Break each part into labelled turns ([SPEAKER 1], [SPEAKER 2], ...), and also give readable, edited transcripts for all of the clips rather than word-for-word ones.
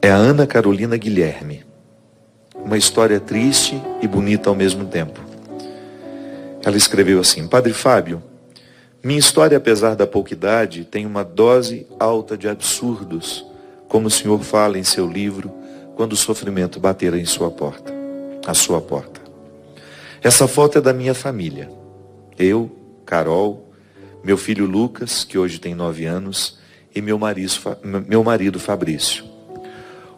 [SPEAKER 1] é a Ana Carolina Guilherme. Uma história triste e bonita ao mesmo tempo. Ela escreveu assim: Padre Fábio, minha história, apesar da pouca idade, tem uma dose alta de absurdos, como o senhor fala em seu livro, quando o sofrimento bater em sua porta, à sua porta. Essa foto é da minha família. Eu, Carol, meu filho Lucas, que hoje tem 9 anos, e meu marido Fabrício.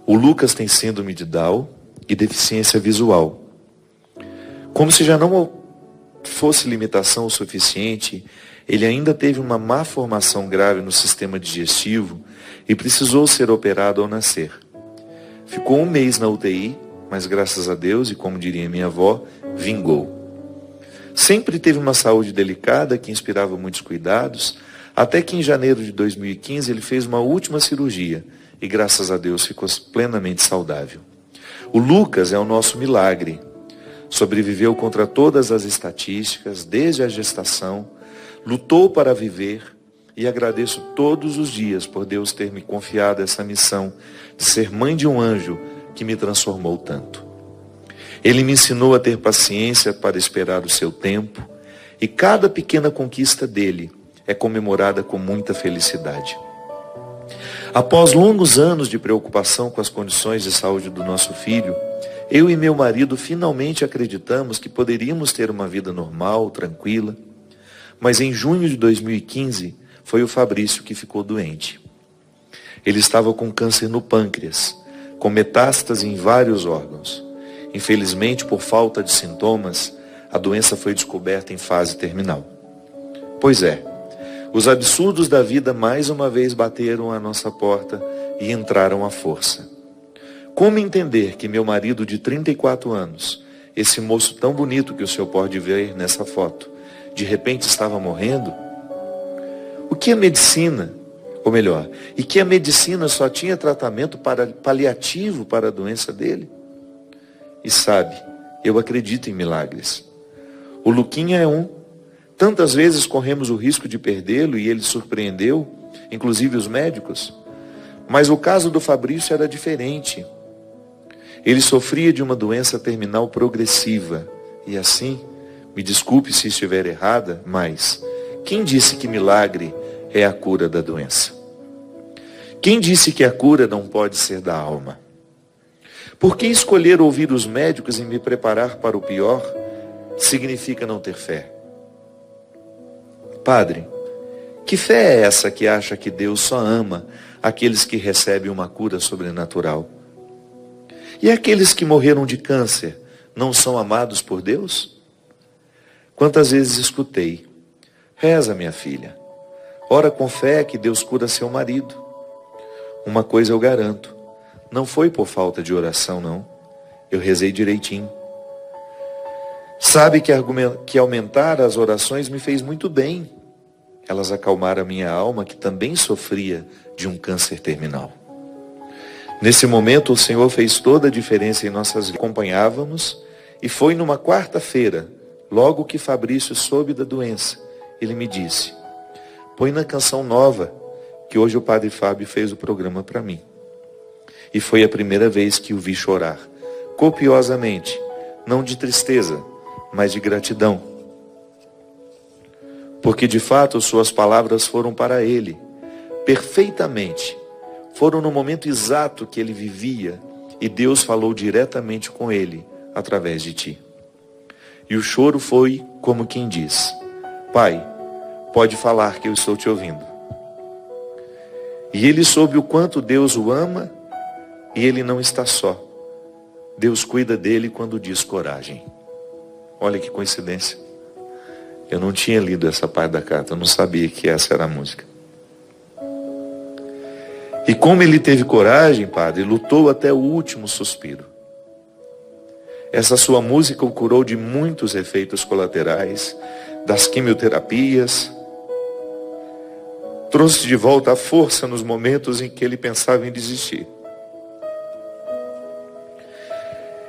[SPEAKER 1] O Lucas tem síndrome de Down e deficiência visual. Como se já não fosse limitação o suficiente, ele ainda teve uma má formação grave no sistema digestivo e precisou ser operado ao nascer. Ficou 1 mês na UTI, mas graças a Deus, e como diria minha avó, vingou. Sempre teve uma saúde delicada que inspirava muitos cuidados, até que em janeiro de 2015 ele fez uma última cirurgia e graças a Deus ficou plenamente saudável. O Lucas é o nosso milagre. Sobreviveu contra todas as estatísticas, desde a gestação, lutou para viver e agradeço todos os dias por Deus ter me confiado essa missão de ser mãe de um anjo que me transformou tanto. Ele me ensinou a ter paciência para esperar o seu tempo e cada pequena conquista dele é comemorada com muita felicidade. Após longos anos de preocupação com as condições de saúde do nosso filho, eu e meu marido finalmente acreditamos que poderíamos ter uma vida normal, tranquila. Mas em junho de 2015, foi o Fabrício que ficou doente. Ele estava com câncer no pâncreas, com metástase em vários órgãos. Infelizmente, por falta de sintomas, a doença foi descoberta em fase terminal. Pois é, os absurdos da vida mais uma vez bateram à nossa porta e entraram à força. Como entender que meu marido de 34 anos, esse moço tão bonito que o senhor pode ver nessa foto, de repente estava morrendo? O que a medicina, ou melhor, e que a medicina só tinha tratamento paliativo para a doença dele? E sabe, eu acredito em milagres. O Luquinha é um. Tantas vezes corremos o risco de perdê-lo e ele surpreendeu, inclusive os médicos. Mas o caso do Fabrício era diferente. Ele sofria de uma doença terminal progressiva. E assim, me desculpe se estiver errada, mas quem disse que milagre é a cura da doença? Quem disse que a cura não pode ser da alma? Por que escolher ouvir os médicos e me preparar para o pior significa não ter fé? Padre, que fé é essa que acha que Deus só ama aqueles que recebem uma cura sobrenatural? E aqueles que morreram de câncer não são amados por Deus? Quantas vezes escutei: reza, minha filha, ora com fé que Deus cura seu marido. Uma coisa eu garanto, não foi por falta de oração, não. Eu rezei direitinho. Sabe que aumentar as orações me fez muito bem. Elas acalmaram a minha alma, que também sofria de um câncer terminal. Nesse momento, o Senhor fez toda a diferença em nossas vidas. Acompanhávamos, e foi numa quarta-feira, logo que Fabrício soube da doença, ele me disse: põe na canção nova, que hoje o Padre Fábio fez o programa para mim. E foi a primeira vez que o vi chorar, copiosamente, não de tristeza, mas de gratidão. Porque de fato suas palavras foram para ele, perfeitamente. Foram no momento exato que ele vivia, e Deus falou diretamente com ele, através de ti. E o choro foi como quem diz: Pai, pode falar que eu estou te ouvindo. E ele soube o quanto Deus o ama, e ele não está só. Deus cuida dele quando diz coragem. Olha que coincidência. Eu não tinha lido essa parte da carta, eu não sabia que essa era a música. E como ele teve coragem, Padre, lutou até o último suspiro. Essa sua música o curou de muitos efeitos colaterais, das quimioterapias, trouxe de volta a força nos momentos em que ele pensava em desistir.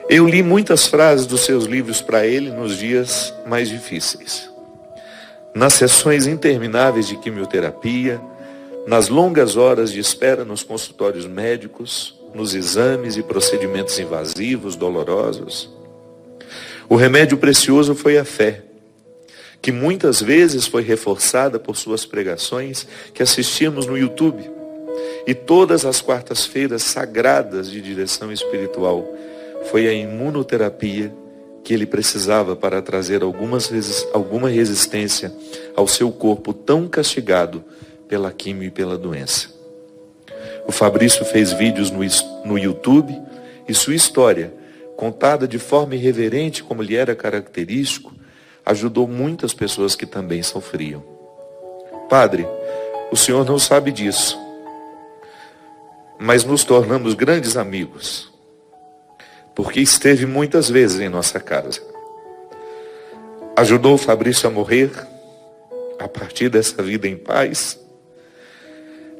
[SPEAKER 1] Eu li muitas frases dos seus livros para ele nos dias mais difíceis. Nas sessões intermináveis de quimioterapia, nas longas horas de espera nos consultórios médicos, nos exames e procedimentos invasivos, dolorosos. O remédio precioso foi a fé, que muitas vezes foi reforçada por suas pregações que assistimos no YouTube. E todas as quartas-feiras sagradas de direção espiritual foi a imunoterapia que ele precisava para trazer alguma resistência ao seu corpo tão castigado pela quimio e pela doença. O Fabrício fez vídeos no YouTube e sua história, contada de forma irreverente como lhe era característico, ajudou muitas pessoas que também sofriam. Padre, o senhor não sabe disso, mas nos tornamos grandes amigos, porque esteve muitas vezes em nossa casa. Ajudou o Fabrício a morrer, a partir dessa vida em paz,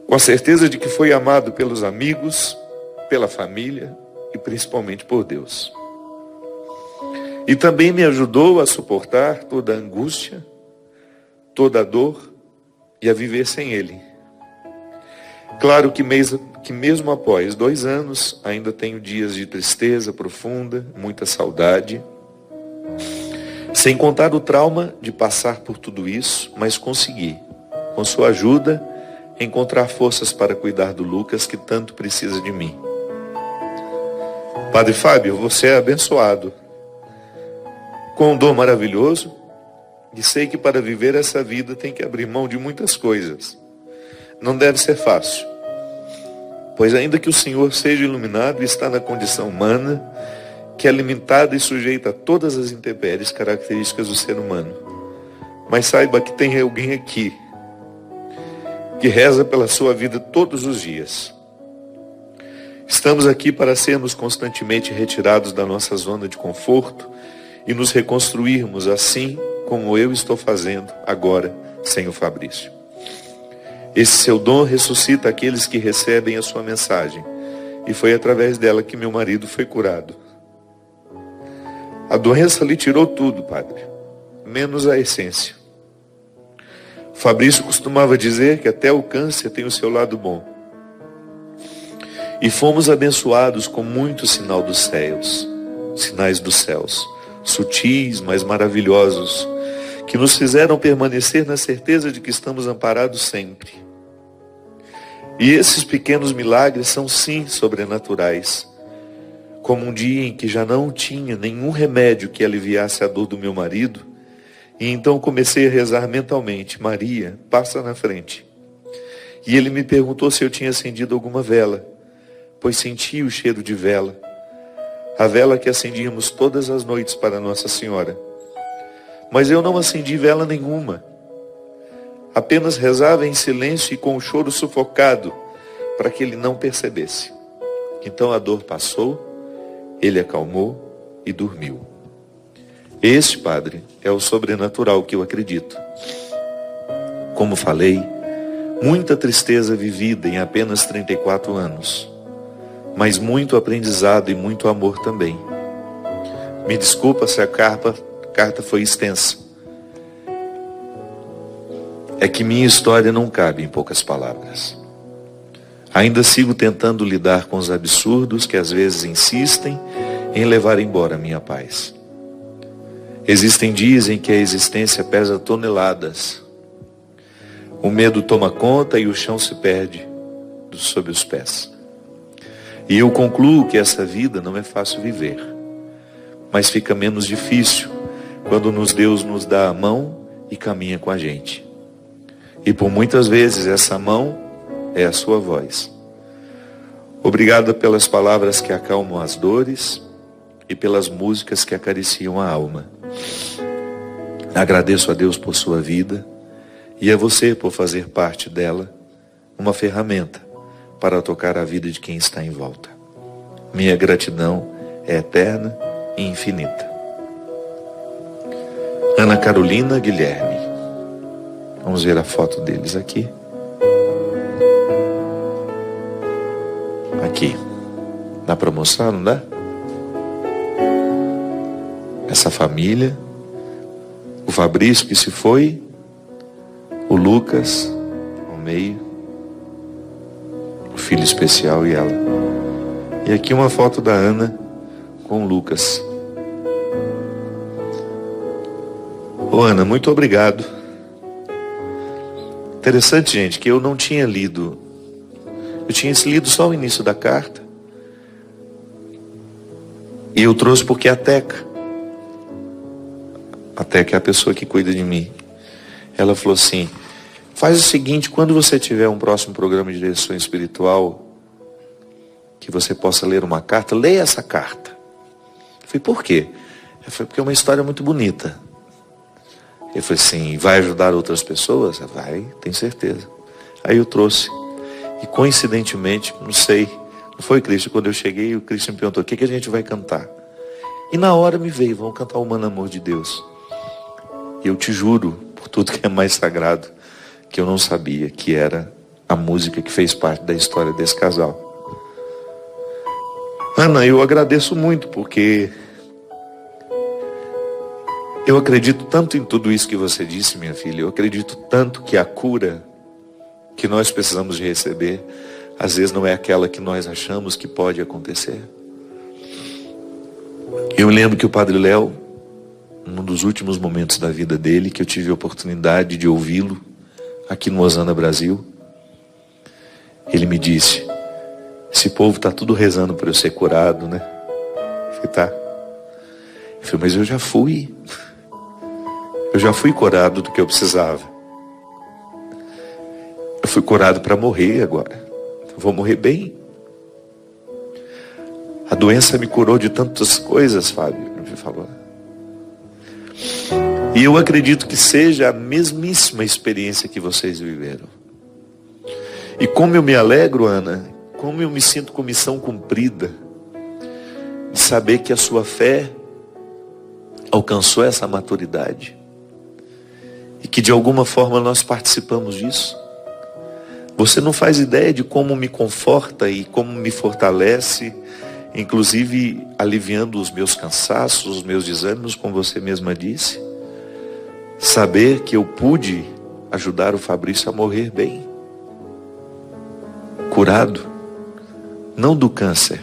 [SPEAKER 1] com a certeza de que foi amado pelos amigos, pela família e principalmente por Deus. E também me ajudou a suportar toda a angústia, toda a dor e a viver sem Ele. Claro que mesmo após 2 anos, ainda tenho dias de tristeza profunda, muita saudade. Sem contar o trauma de passar por tudo isso, mas consegui, com sua ajuda, encontrar forças para cuidar do Lucas, que tanto precisa de mim. Padre Fábio, você é abençoado com um dom maravilhoso, e sei que para viver essa vida tem que abrir mão de muitas coisas. Não deve ser fácil, pois ainda que o Senhor seja iluminado e está na condição humana, que é limitada e sujeita a todas as intempéries características do ser humano, mas saiba que tem alguém aqui que reza pela sua vida todos os dias. Estamos aqui para sermos constantemente retirados da nossa zona de conforto e nos reconstruirmos assim como eu estou fazendo agora sem o Fabrício. Esse seu dom ressuscita aqueles que recebem a sua mensagem, e foi através dela que meu marido foi curado. A doença lhe tirou tudo, Padre, menos a essência. Fabrício costumava dizer que até o câncer tem o seu lado bom. E fomos abençoados com muito sinais dos céus, sutis, mas maravilhosos, que nos fizeram permanecer na certeza de que estamos amparados sempre. E esses pequenos milagres são sim sobrenaturais, como um dia em que já não tinha nenhum remédio que aliviasse a dor do meu marido, e então comecei a rezar mentalmente: Maria, passa na frente. E ele me perguntou se eu tinha acendido alguma vela, pois sentia o cheiro de vela, a vela que acendíamos todas as noites para Nossa Senhora. Mas eu não acendi vela nenhuma, apenas rezava em silêncio e com o choro sufocado, para que ele não percebesse. Então a dor passou, ele acalmou e dormiu. Este, Padre, é o sobrenatural que eu acredito. Como falei, muita tristeza vivida em apenas 34 anos, mas muito aprendizado e muito amor também. Me desculpa se a carta foi extensa. É que minha história não cabe em poucas palavras. Ainda sigo tentando lidar com os absurdos que às vezes insistem em levar embora a minha paz. Existem dias em que a existência pesa toneladas. O medo toma conta e o chão se perde sob os pés. E eu concluo que essa vida não é fácil viver, mas fica menos difícil quando Deus nos dá a mão e caminha com a gente. E por muitas vezes essa mão é a sua voz. Obrigado pelas palavras que acalmam as dores e pelas músicas que acariciam a alma. Agradeço a Deus por sua vida e a você por fazer parte dela, uma ferramenta para tocar a vida de quem está em volta. Minha gratidão é eterna e infinita. Ana Carolina Guilherme. Vamos ver a foto deles aqui. Aqui. Dá para mostrar, não dá? Essa família. O Fabrício que se foi. O Lucas ao meio. O filho especial e ela. E aqui uma foto da Ana com o Lucas. Ô Ana, muito obrigado. Interessante, gente, que eu não tinha lido. Eu tinha lido só o início da carta. E eu trouxe porque a Teca é a pessoa que cuida de mim. Ela falou assim: faz o seguinte, quando você tiver um próximo programa de direção espiritual, que você possa ler uma carta, leia essa carta. Eu falei, por quê? Eu falei, porque é uma história muito bonita. Ele falou assim, vai ajudar outras pessoas? Vai, tenho certeza. Aí eu trouxe. E coincidentemente, não sei, não foi Cristo, quando eu cheguei, o Cristo me perguntou, o que a gente vai cantar? E na hora me veio, vamos cantar o Humano Amor de Deus. E eu te juro, por tudo que é mais sagrado, que eu não sabia que era a música que fez parte da história desse casal. Ana, eu agradeço muito, porque eu acredito tanto em tudo isso que você disse, minha filha. Eu acredito tanto que a cura que nós precisamos de receber, às vezes não é aquela que nós achamos que pode acontecer. Eu lembro que o Padre Léo, num dos últimos momentos da vida dele, que eu tive a oportunidade de ouvi-lo aqui no Osana Brasil, ele me disse, esse povo está tudo rezando para eu ser curado, né? Eu falei, tá. Eu falei, mas eu já fui curado do que eu precisava. Eu fui curado para morrer agora. Eu vou morrer bem. A doença me curou de tantas coisas, Fábio, ele falou. E eu acredito que seja a mesmíssima experiência que vocês viveram. E como eu me alegro, Ana, como eu me sinto com missão cumprida, de saber que a sua fé alcançou essa maturidade. E que de alguma forma nós participamos disso. Você não faz ideia de como me conforta e como me fortalece, inclusive aliviando os meus cansaços, os meus desânimos, como você mesma disse. Saber que eu pude ajudar o Fabrício a morrer bem. Curado. Não do câncer,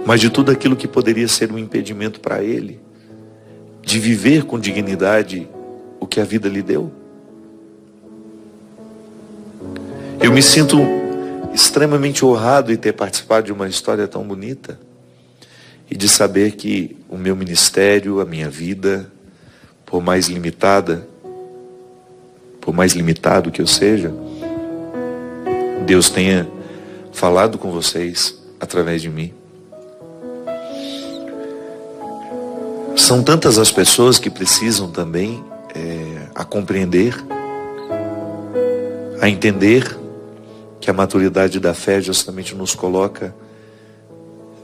[SPEAKER 1] mas de tudo aquilo que poderia ser um impedimento para ele. De viver com dignidade o que a vida lhe deu. Eu me sinto extremamente honrado em ter participado de uma história tão bonita e de saber que o meu ministério, a minha vida, por mais limitado que eu seja, Deus tenha falado com vocês através de mim. São tantas as pessoas que precisam também a compreender, a entender que a maturidade da fé justamente nos coloca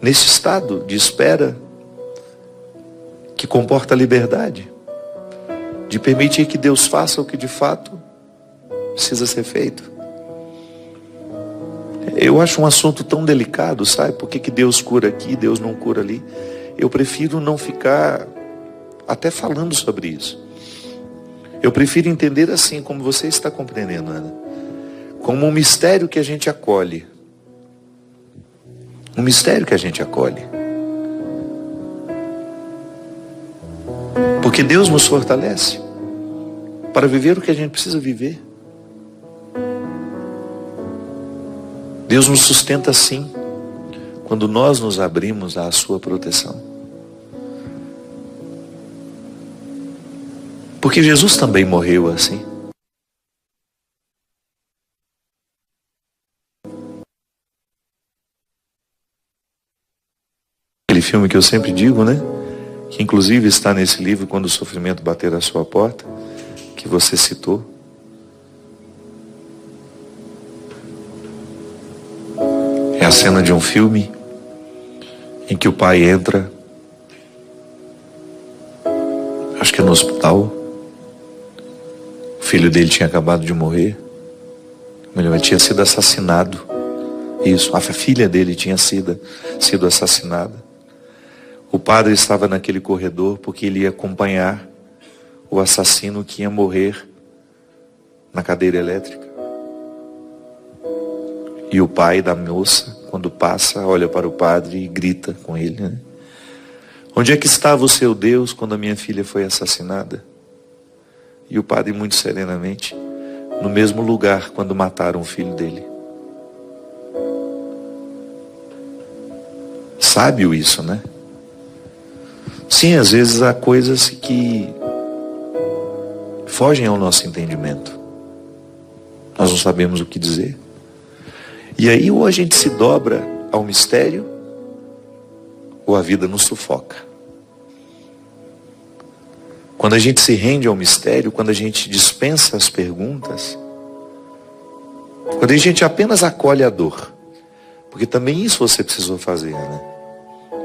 [SPEAKER 1] nesse estado de espera que comporta a liberdade, de permitir que Deus faça o que de fato precisa ser feito. Eu acho um assunto tão delicado, sabe? Por que Deus cura aqui, Deus não cura ali? Eu prefiro não ficar até falando sobre isso. Eu prefiro entender assim, como você está compreendendo, Ana, como um mistério que a gente acolhe. Um mistério que a gente acolhe. Porque Deus nos fortalece para viver o que a gente precisa viver. Deus nos sustenta assim, quando nós nos abrimos à sua proteção. Porque Jesus também morreu assim. Aquele filme que eu sempre digo, né? Que inclusive está nesse livro, Quando o Sofrimento Bater à Sua Porta, que você citou. É a cena de um filme em que o pai entra, acho que é no hospital. O filho dele tinha acabado de morrer. Ele tinha sido assassinado. Isso, a filha dele tinha sido assassinada. O padre estava naquele corredor porque ele ia acompanhar o assassino que ia morrer na cadeira elétrica. E o pai da moça quando passa, olha para o padre e grita com ele, né? Onde é que estava o seu Deus quando a minha filha foi assassinada? E o padre, muito serenamente, no mesmo lugar quando mataram o filho dele. Sábio isso, né? Sim, às vezes há coisas que fogem ao nosso entendimento. Nós não sabemos o que dizer. E aí ou a gente se dobra ao mistério, ou a vida nos sufoca. Quando a gente se rende ao mistério, quando a gente dispensa as perguntas, quando a gente apenas acolhe a dor, porque também isso você precisou fazer, né?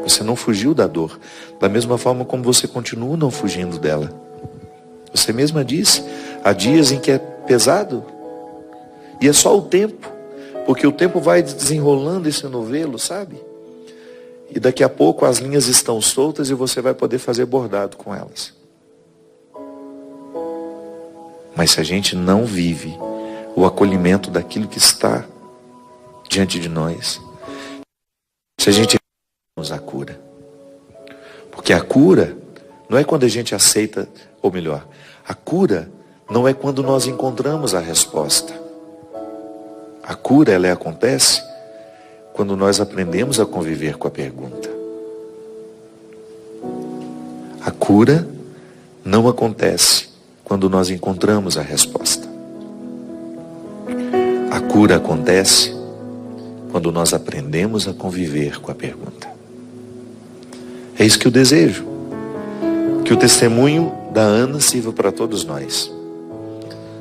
[SPEAKER 1] Você não fugiu da dor, da mesma forma como você continua não fugindo dela. Você mesma disse, há dias em que é pesado, e é só o tempo, porque o tempo vai desenrolando esse novelo, sabe? E daqui a pouco as linhas estão soltas e você vai poder fazer bordado com elas. Mas se a gente não vive o acolhimento daquilo que está diante de nós, se a gente não a cura, porque a cura não é quando a gente aceita, ou melhor, a cura não é quando nós encontramos a resposta. A cura, ela acontece quando nós aprendemos a conviver com a pergunta. A cura não acontece quando nós encontramos a resposta. A cura acontece quando nós aprendemos a conviver com a pergunta. É isso que eu desejo. Que o testemunho da Ana sirva para todos nós.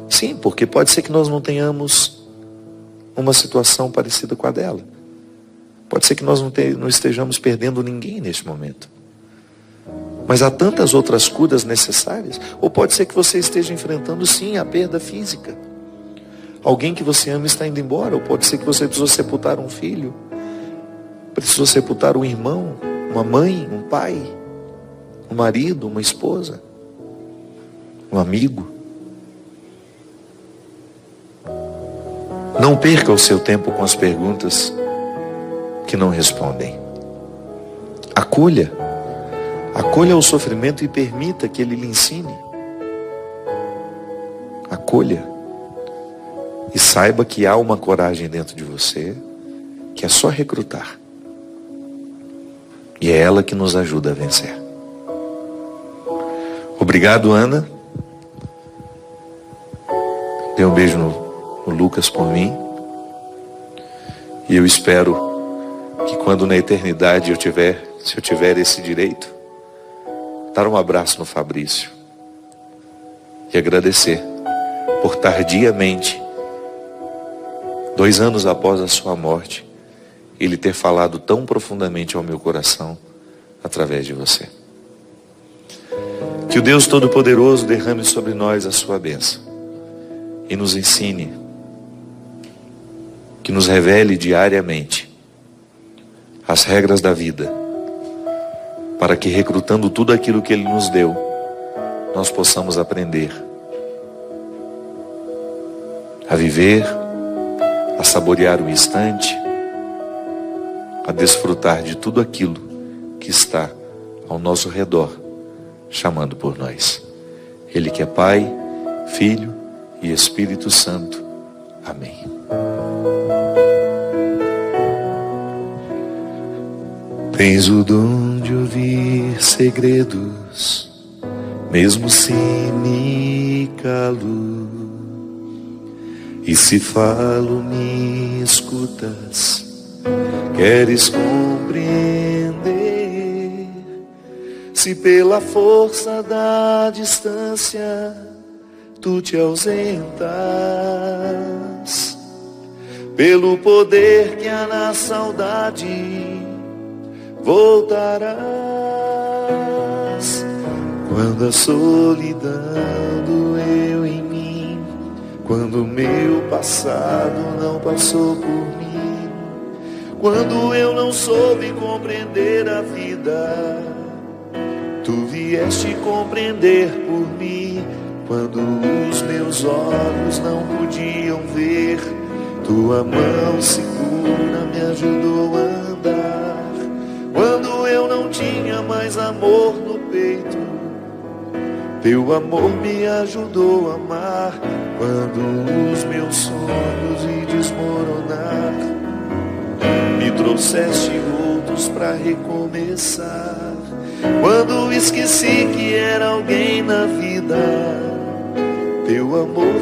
[SPEAKER 1] Sim, porque pode ser que nós não tenhamos uma situação parecida com a dela. Pode ser que nós não estejamos perdendo ninguém neste momento. Mas há tantas outras curas necessárias. Ou pode ser que você esteja enfrentando, sim, a perda física. Alguém que você ama está indo embora. Ou pode ser que você precisou sepultar um filho. Precisou sepultar um irmão, uma mãe, um pai, um marido, uma esposa, um amigo. Não perca o seu tempo com as perguntas que não respondem. Acolha o sofrimento e permita que ele lhe ensine. Acolha. E saiba que há uma coragem dentro de você que é só recrutar. E é ela que nos ajuda a vencer. Obrigado, Ana. Dê um beijo no Lucas por mim. E eu espero que quando na eternidade se eu tiver esse direito, dar um abraço no Fabrício. E agradecer por tardiamente, 2 anos após a sua morte, ele ter falado tão profundamente ao meu coração através de você. Que o Deus Todo-Poderoso derrame sobre nós a sua bênção e nos ensine, que nos revele diariamente as regras da vida, para que, recrutando tudo aquilo que Ele nos deu, nós possamos aprender a viver, a saborear o instante, a desfrutar de tudo aquilo que está ao nosso redor, chamando por nós. Ele que é Pai, Filho e Espírito Santo. Amém. Tens o dom de ouvir segredos, mesmo sem me calo. E se falo, me escutas, queres compreender. Se pela força da distância tu te ausentas, pelo poder que há na saudade voltarás. Quando a solidão doeu em mim, quando o meu passado não passou por mim, quando eu não soube compreender a vida, tu vieste compreender por mim. Quando os meus olhos não podiam ver, tua mão segura me ajudou a andar. Quando eu não tinha mais amor no peito, teu amor me ajudou a amar. Quando os meus sonhos iam desmoronar, me trouxeste outros pra recomeçar. Quando esqueci que era alguém na vida, teu amor